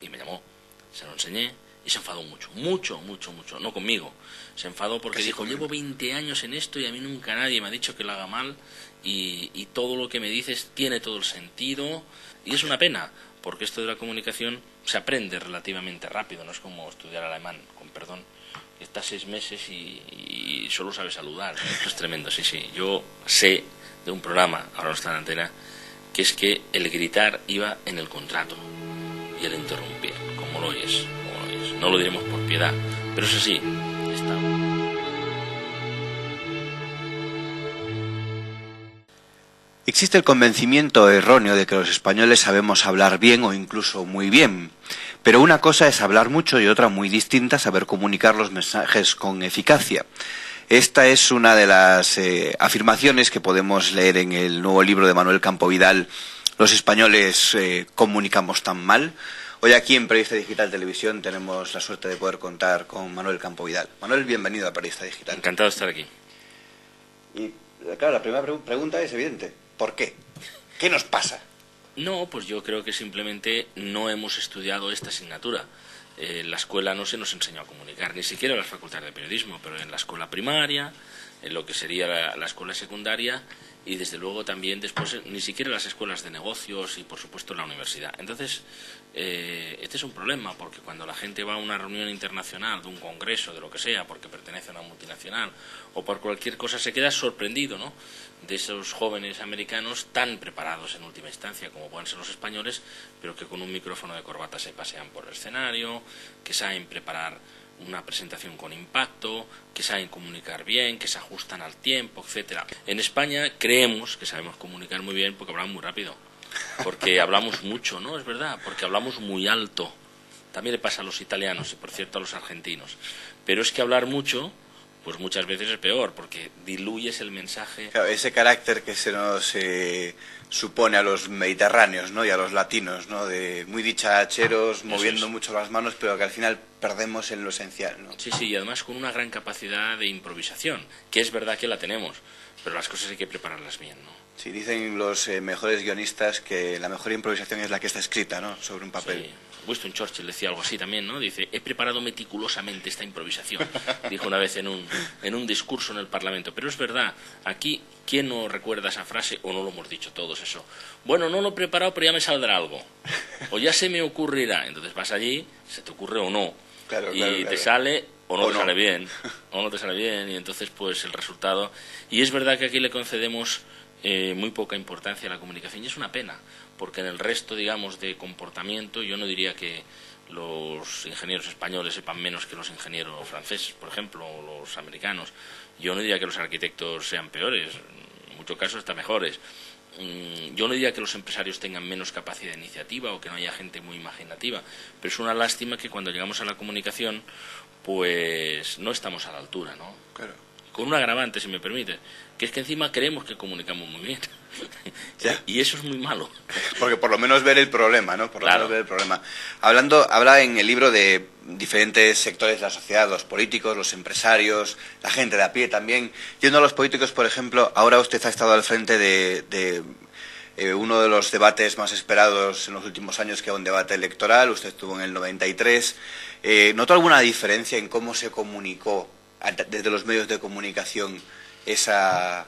Y me llamó, se lo enseñé y se enfadó mucho, mucho, mucho, mucho. No conmigo, se enfadó porque Casi dijo, conmigo. llevo 20 años en esto y a mí nunca nadie me ha dicho que lo haga mal y todo lo que me dices tiene todo el sentido. Y es una pena, porque esto de la comunicación se aprende relativamente rápido, no es como estudiar alemán, con perdón. Estás 6 meses y solo sabes saludar. Esto es tremendo, sí, sí. Yo sé de un programa, ahora no está en la antena, que es que el gritar iba en el contrato y el interrumpir, como lo oyes, como lo oyes. No lo diremos por piedad, pero eso sí, está. Existe el convencimiento erróneo de que los españoles sabemos hablar bien o incluso muy bien, pero una cosa es hablar mucho y otra muy distinta saber comunicar los mensajes con eficacia. Esta es una de las afirmaciones que podemos leer en el nuevo libro de Manuel Campo Vidal, Los españoles comunicamos tan mal. Hoy aquí en Periodista Digital Televisión tenemos la suerte de poder contar con Manuel Campo Vidal. Manuel, bienvenido a Periodista Digital. Encantado de estar aquí. Y claro, la primera pregunta es evidente. ¿Por qué? ¿Qué nos pasa? No, pues yo creo que simplemente no hemos estudiado esta asignatura. En la escuela no se nos enseñó a comunicar, ni siquiera en las facultades de periodismo, pero en la escuela primaria, en lo que sería la escuela secundaria y desde luego también después ni siquiera las escuelas de negocios y por supuesto en la universidad. Entonces, este es un problema porque cuando la gente va a una reunión internacional, de un congreso, de lo que sea, porque pertenece a una multinacional o por cualquier cosa, se queda sorprendido, ¿no?, de esos jóvenes americanos tan preparados en última instancia como pueden ser los españoles, pero que con un micrófono de corbata se pasean por el escenario, que saben preparar una presentación con impacto, que saben comunicar bien, que se ajustan al tiempo, etcétera. En España creemos que sabemos comunicar muy bien porque hablamos muy rápido, porque hablamos mucho, ¿no? Es verdad, porque hablamos muy alto. También le pasa a los italianos y, por cierto, a los argentinos. Pero es que hablar mucho, pues muchas veces es peor, porque diluyes el mensaje. Claro, ese carácter que se nos supone a los mediterráneos, ¿no?, y a los latinos, ¿no?, de muy dicharacheros, moviendo mucho las manos, pero que al final perdemos en lo esencial, ¿no? Sí, sí, y además con una gran capacidad de improvisación, que es verdad que la tenemos, pero las cosas hay que prepararlas bien, ¿no? Sí, dicen los mejores guionistas que la mejor improvisación es la que está escrita, ¿no?, sobre un papel. Sí. Winston Churchill decía algo así también, ¿no? Dice, he preparado meticulosamente esta improvisación, dijo una vez en un discurso en el Parlamento. Pero es verdad, aquí, ¿quién no recuerda esa frase? O no lo hemos dicho todos eso. Bueno, no lo he preparado, pero ya me saldrá algo. O ya se me ocurrirá. Entonces vas allí, se te ocurre o no. Claro, y claro, te claro. sale o no O te no. sale bien. O no te sale bien. Y entonces, pues, el resultado... Y es verdad que aquí le concedemos muy poca importancia a la comunicación. Y es una pena, porque en el resto, digamos, de comportamiento, yo no diría que los ingenieros españoles sepan menos que los ingenieros franceses, por ejemplo, o los americanos. Yo no diría que los arquitectos sean peores, en muchos casos hasta mejores. Yo no diría que los empresarios tengan menos capacidad de iniciativa o que no haya gente muy imaginativa, pero es una lástima que cuando llegamos a la comunicación, pues no estamos a la altura, ¿no? Claro. Con un agravante, si me permite, que es que encima creemos que comunicamos muy bien. Ya. Y eso es muy malo. Porque por lo menos ver el problema, ¿no? Por lo Claro. menos ver el problema. Habla en el libro de diferentes sectores de la sociedad, los políticos, los empresarios, la gente de a pie también. Yendo a los políticos, por ejemplo, ahora usted ha estado al frente de uno de los debates más esperados en los últimos años, que era un debate electoral. Usted estuvo en el 93. ¿Notó alguna diferencia en cómo se comunicó desde los medios de comunicación ese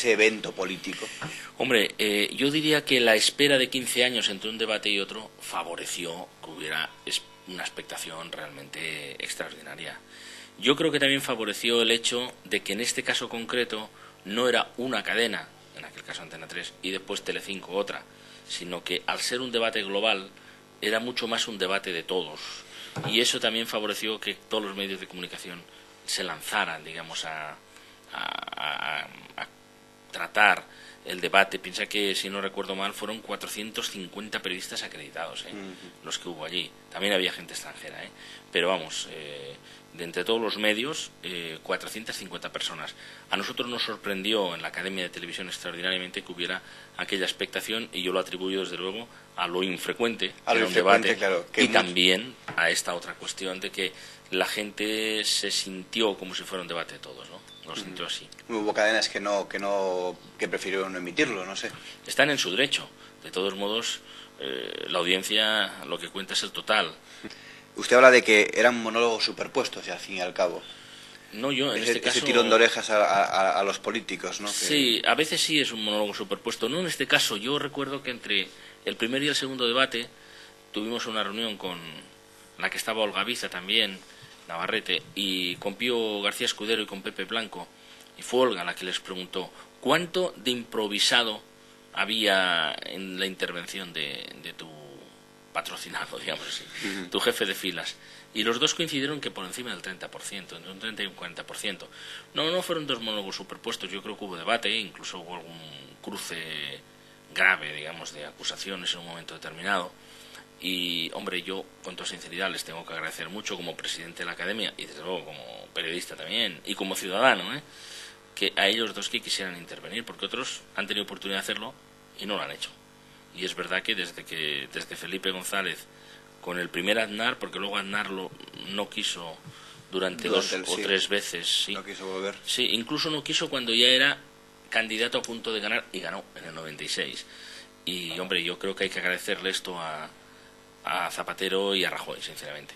evento político? Hombre, yo diría que la espera de 15 años entre un debate y otro favoreció que hubiera una expectación realmente extraordinaria. Yo creo que también favoreció el hecho de que en este caso concreto no era una cadena, en aquel caso Antena 3, y después Telecinco otra, sino que al ser un debate global era mucho más un debate de todos. Y eso también favoreció que todos los medios de comunicación se lanzaran, digamos, a tratar el debate. Piensa que, si no recuerdo mal, fueron 450 periodistas acreditados, los que hubo allí. También había gente extranjera, pero vamos, de entre todos los medios, 450 personas. A nosotros nos sorprendió en la Academia de Televisión extraordinariamente que hubiera aquella expectación, y yo lo atribuyo desde luego a lo infrecuente que era un debate, claro, y también a esta otra cuestión de que la gente se sintió como si fuera un debate de todos, ¿no? Lo sintió así. Hubo cadenas que prefirieron no emitirlo, no sé. Están en su derecho. De todos modos, la audiencia lo que cuenta es el total. Usted habla de que eran monólogos superpuestos, y al fin y al cabo. No, yo en este caso... Ese tirón de orejas a los políticos, ¿no? Sí, a veces sí es un monólogo superpuesto. No en este caso. Yo recuerdo que entre el primer y el segundo debate tuvimos una reunión con la que estaba Olga Biza también, Navarrete, y con Pío García Escudero y con Pepe Blanco. Y fue Olga la que les preguntó cuánto de improvisado había en la intervención de tu patrocinado, digamos así, tu jefe de filas. Y los dos coincidieron que por encima del 30%, entre un 30 y un 40%. No fueron dos monólogos superpuestos, yo creo que hubo debate, incluso hubo algún cruce grave, digamos, de acusaciones en un momento determinado. Y, hombre, yo, con toda sinceridad, les tengo que agradecer mucho como presidente de la Academia, y desde luego como periodista también, y como ciudadano, que a ellos dos que quisieran intervenir, porque otros han tenido oportunidad de hacerlo y no lo han hecho. Y es verdad que desde Felipe González con el primer Aznar, porque luego Aznar no quiso durante dos o tres veces, sí. No quiso volver. Sí, incluso no quiso cuando ya era candidato a punto de ganar, y ganó en el 96. Y, hombre, yo creo que hay que agradecerle esto a Zapatero y a Rajoy, sinceramente.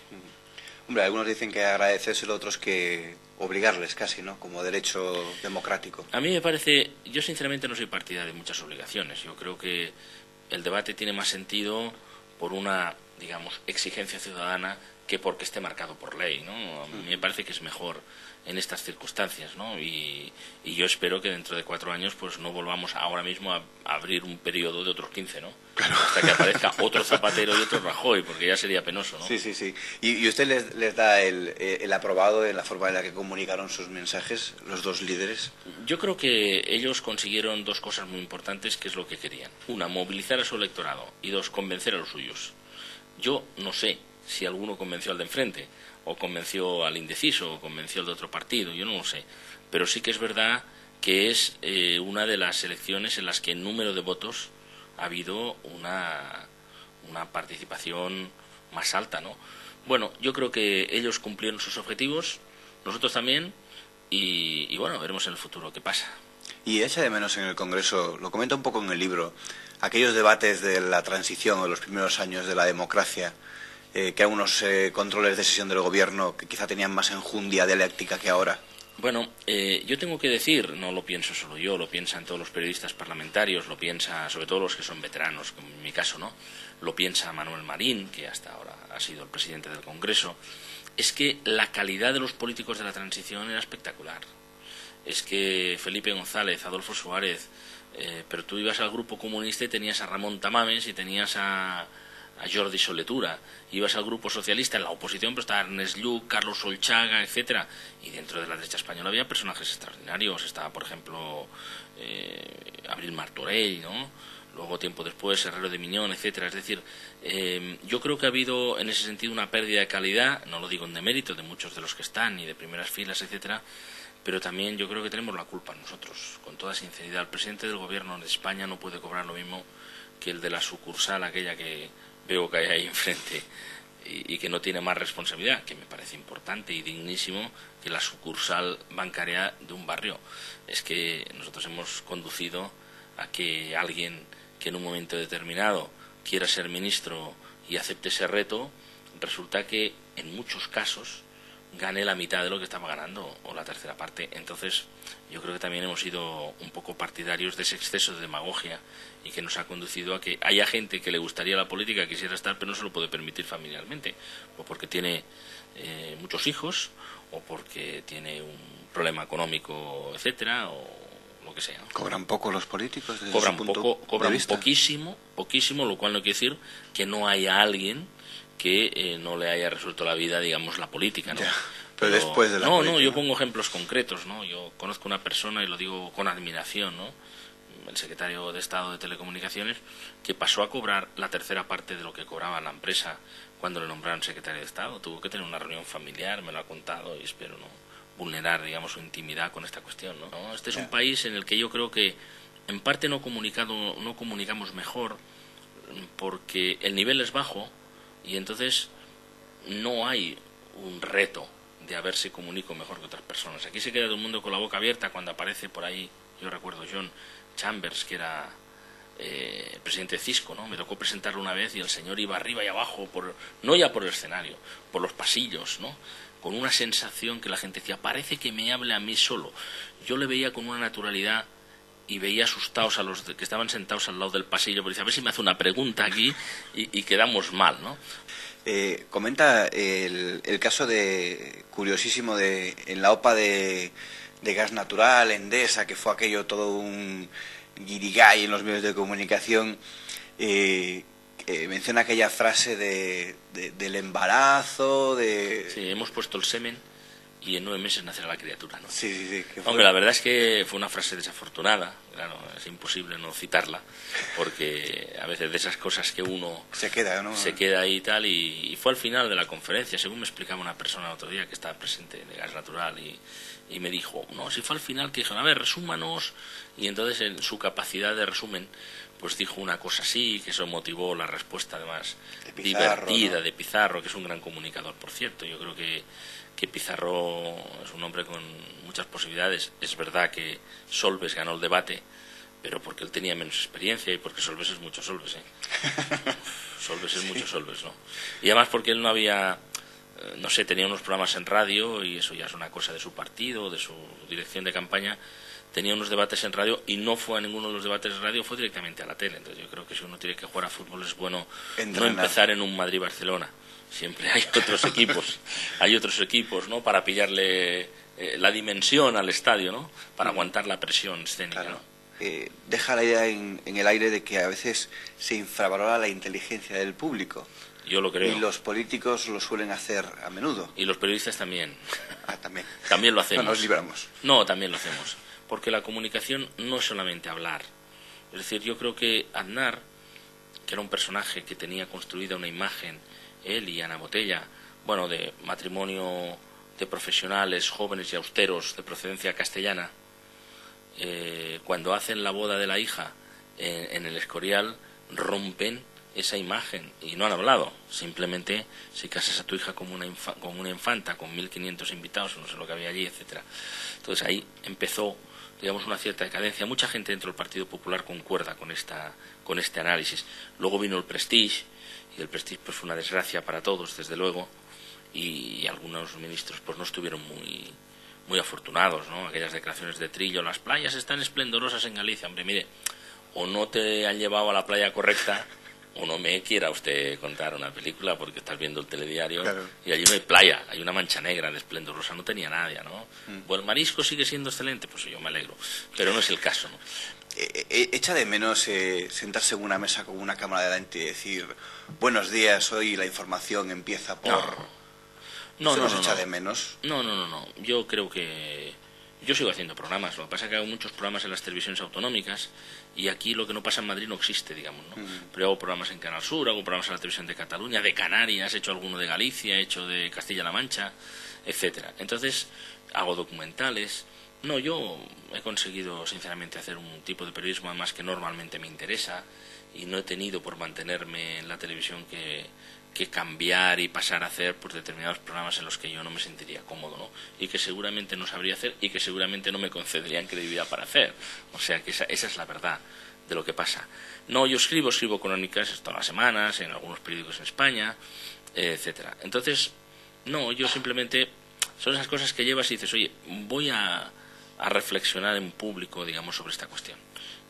Hombre, algunos dicen que agradecérselo, otros que obligarles casi, ¿no? Como derecho democrático. A mí me parece, yo sinceramente no soy partidario de muchas obligaciones. Yo creo que el debate tiene más sentido por una, digamos, exigencia ciudadana que porque esté marcado por ley, ¿no? A mí me parece que es mejor en estas circunstancias, ¿no? Y yo espero que dentro de 4 años pues no volvamos ahora mismo a abrir un periodo de otros 15, ¿no? Claro. Hasta que aparezca otro Zapatero y otro Rajoy, porque ya sería penoso, ¿no? Sí. ¿Y usted les da el aprobado en la forma en la que comunicaron sus mensajes, los dos líderes? Yo creo que ellos consiguieron dos cosas muy importantes, que es lo que querían. Una, movilizar a su electorado, y dos, convencer a los suyos. Yo no sé si alguno convenció al de enfrente, o convenció al indeciso, o convenció al de otro partido, yo no lo sé. Pero sí que es verdad que es una de las elecciones en las que en número de votos ha habido una participación más alta, ¿no? Bueno, yo creo que ellos cumplieron sus objetivos, nosotros también, y bueno, veremos en el futuro qué pasa. Y echa de menos en el Congreso, lo comenta un poco en el libro, aquellos debates de la transición o los primeros años de la democracia, que a unos controles de sesión del gobierno que quizá tenían más enjundia dialéctica que ahora. Bueno, yo tengo que decir, no lo pienso solo yo, lo piensan todos los periodistas parlamentarios, lo piensa sobre todo los que son veteranos, como en mi caso, ¿no? Lo piensa Manuel Marín, que hasta ahora ha sido el presidente del Congreso. Es que la calidad de los políticos de la transición era espectacular. Es que Felipe González, Adolfo Suárez, pero tú ibas al Grupo Comunista y tenías a Ramón Tamames y tenías a Jordi Soletura, ibas al Grupo Socialista, en la oposición pues estaba Ernest Lluch, Carlos Solchaga, etcétera, y dentro de la derecha española había personajes extraordinarios. Estaba, por ejemplo, Abril Martorell, ¿no? Luego, tiempo después, Herrero de Miñón, etcétera. Es decir, yo creo que ha habido en ese sentido una pérdida de calidad, no lo digo en demérito de muchos de los que están, ni de primeras filas, etcétera, pero también yo creo que tenemos la culpa nosotros, con toda sinceridad. El presidente del gobierno de España no puede cobrar lo mismo que el de la sucursal, aquella que veo que hay ahí enfrente, y que no tiene más responsabilidad, que me parece importante y dignísimo, que la sucursal bancaria de un barrio. Es que nosotros hemos conducido a que alguien que en un momento determinado quiera ser ministro y acepte ese reto, resulta que en muchos casos gane la mitad de lo que estaba ganando, o la tercera parte. Entonces yo creo que también hemos sido un poco partidarios de ese exceso de demagogia, y que nos ha conducido a que haya gente que le gustaría la política, quisiera estar, pero no se lo puede permitir familiarmente, o porque tiene muchos hijos, o porque tiene un problema económico, etcétera, o lo que sea. ¿Cobran poco los políticos? Cobran poco, cobran poquísimo, lo cual no quiere decir que no haya alguien que no le haya resuelto la vida, digamos, la política, ¿no? Ya, pero después de la política. No, yo pongo ejemplos concretos, ¿no? Yo conozco una persona, y lo digo con admiración, ¿no? El secretario de Estado de Telecomunicaciones, que pasó a cobrar la tercera parte de lo que cobraba la empresa cuando le nombraron secretario de Estado. Tuvo que tener una reunión familiar, me lo ha contado, y espero no vulnerar, digamos, su intimidad con esta cuestión, ¿no? Este es un país en el que yo creo que en parte no comunicamos mejor, porque el nivel es bajo, y entonces no hay un reto de a ver si comunico mejor que otras personas. Aquí se queda todo el mundo con la boca abierta cuando aparece por ahí, yo recuerdo John Chambers, que era presidente de Cisco, ¿no? Me tocó presentarlo una vez y el señor iba arriba y abajo, no ya por el escenario, por los pasillos, ¿no? Con una sensación que la gente decía, parece que me hable a mí solo. Yo le veía con una naturalidad y veía asustados a los que estaban sentados al lado del pasillo, porque decía, a ver si me hace una pregunta aquí y quedamos mal, ¿no? Comenta el caso curiosísimo en la OPA de gas natural, Endesa, que fue aquello todo un guirigay en los medios de comunicación. Menciona aquella frase del embarazo, Sí, hemos puesto el semen y en 9 meses nacerá la criatura, ¿no? Sí. Hombre, la verdad es que fue una frase desafortunada, claro, es imposible no citarla, porque a veces de esas cosas que uno se queda, ¿no? Se queda ahí y tal, y fue al final de la conferencia, según me explicaba una persona el otro día que estaba presente de gas natural, y me dijo, no, si fue al final que dijeron, a ver, resúmanos, y entonces en su capacidad de resumen, pues dijo una cosa así, que eso motivó la respuesta además de Pizarro, divertida, ¿no? De Pizarro, que es un gran comunicador, por cierto. Yo creo que Pizarro es un hombre con muchas posibilidades. Es verdad que Solbes ganó el debate, pero porque él tenía menos experiencia y porque Solbes es mucho Solbes, ¿eh? Solbes es mucho Solbes, ¿no? Y además porque él no había, no sé, tenía unos programas en radio y eso ya es una cosa de su partido, de su dirección de campaña. Tenía unos debates en radio y no fue a ninguno de los debates en radio, fue directamente a la tele. Entonces yo creo que si uno tiene que jugar a fútbol es bueno no empezar en un Madrid-Barcelona. Siempre hay otros equipos, ¿no? Para pillarle la dimensión al estadio, ¿no? Para aguantar la presión escénica, claro. ¿no? Deja la idea en el aire de que a veces se infravalora la inteligencia del público. Yo lo creo. Y los políticos lo suelen hacer a menudo. Y los periodistas también. También. También lo hacemos. No nos libramos. No, también lo hacemos. Porque la comunicación no es solamente hablar. Es decir, yo creo que Aznar, que era un personaje que tenía construida una imagen, él y Ana Botella, bueno, de matrimonio de profesionales jóvenes y austeros de procedencia castellana, cuando hacen la boda de la hija en el Escorial, rompen esa imagen y no han hablado. Simplemente, si casas a tu hija como una infanta, con 1.500 invitados, no sé lo que había allí, etcétera. Entonces ahí empezó, digamos, una cierta decadencia. Mucha gente dentro del Partido Popular concuerda con este análisis. Luego vino el Prestige, y el Prestige pues fue una desgracia para todos, desde luego, y algunos ministros pues no estuvieron muy afortunados, ¿no? Aquellas declaraciones de Trillo, las playas están esplendorosas en Galicia. Hombre, mire, o no te han llevado a la playa correcta, o no me quiera usted contar una película porque estás viendo el telediario, claro. Y allí no hay playa, hay una mancha negra de esplendorosa, no tenía nadie, ¿no? Bueno, el marisco sigue siendo excelente, pues yo me alegro, pero no es el caso, ¿no? Echa de menos sentarse en una mesa con una cámara delante y decir, buenos días, hoy la información empieza por... No. Echa de menos. No, yo creo que... Yo sigo haciendo programas, lo que pasa es que hago muchos programas en las televisiones autonómicas y aquí lo que no pasa en Madrid no existe, digamos, ¿no? Pero hago programas en Canal Sur, hago programas en la televisión de Cataluña, de Canarias, he hecho alguno de Galicia, he hecho de Castilla-La Mancha, etcétera. Entonces, hago documentales. No, yo he conseguido, sinceramente, hacer un tipo de periodismo además que normalmente me interesa y no he tenido por mantenerme en la televisión que cambiar y pasar a hacer pues determinados programas en los que yo no me sentiría cómodo, ¿no? Y que seguramente no sabría hacer y que seguramente no me concederían credibilidad para hacer. O sea que esa es la verdad de lo que pasa. No, yo escribo crónicas todas las semanas en algunos periódicos en España, etcétera. Entonces, no, yo simplemente son esas cosas que llevas y dices, oye, voy a reflexionar en público, digamos, sobre esta cuestión.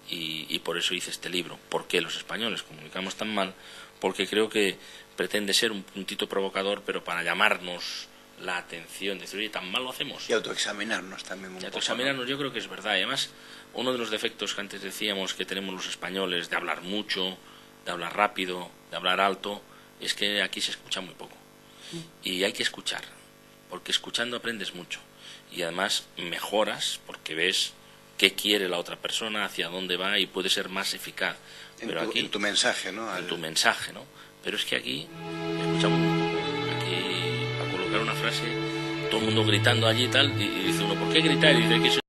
Y por eso hice este libro. ¿Por qué los españoles comunicamos tan mal? Porque creo que pretende ser un puntito provocador, pero para llamarnos la atención, decir, oye, tan mal lo hacemos. Y autoexaminarnos también un poco. Autoexaminarnos, ¿no? Yo creo que es verdad. Y además, uno de los defectos que antes decíamos que tenemos los españoles de hablar mucho, de hablar rápido, de hablar alto, es que aquí se escucha muy poco. Y hay que escuchar, porque escuchando aprendes mucho. Y además mejoras, porque ves qué quiere la otra persona, hacia dónde va y puede ser más eficaz. Pero en tu mensaje, ¿no? En tu mensaje, ¿no? Pero es que aquí escuchamos aquí a colocar una frase, todo el mundo gritando allí y tal, y dice uno, ¿por qué gritar? Y dice que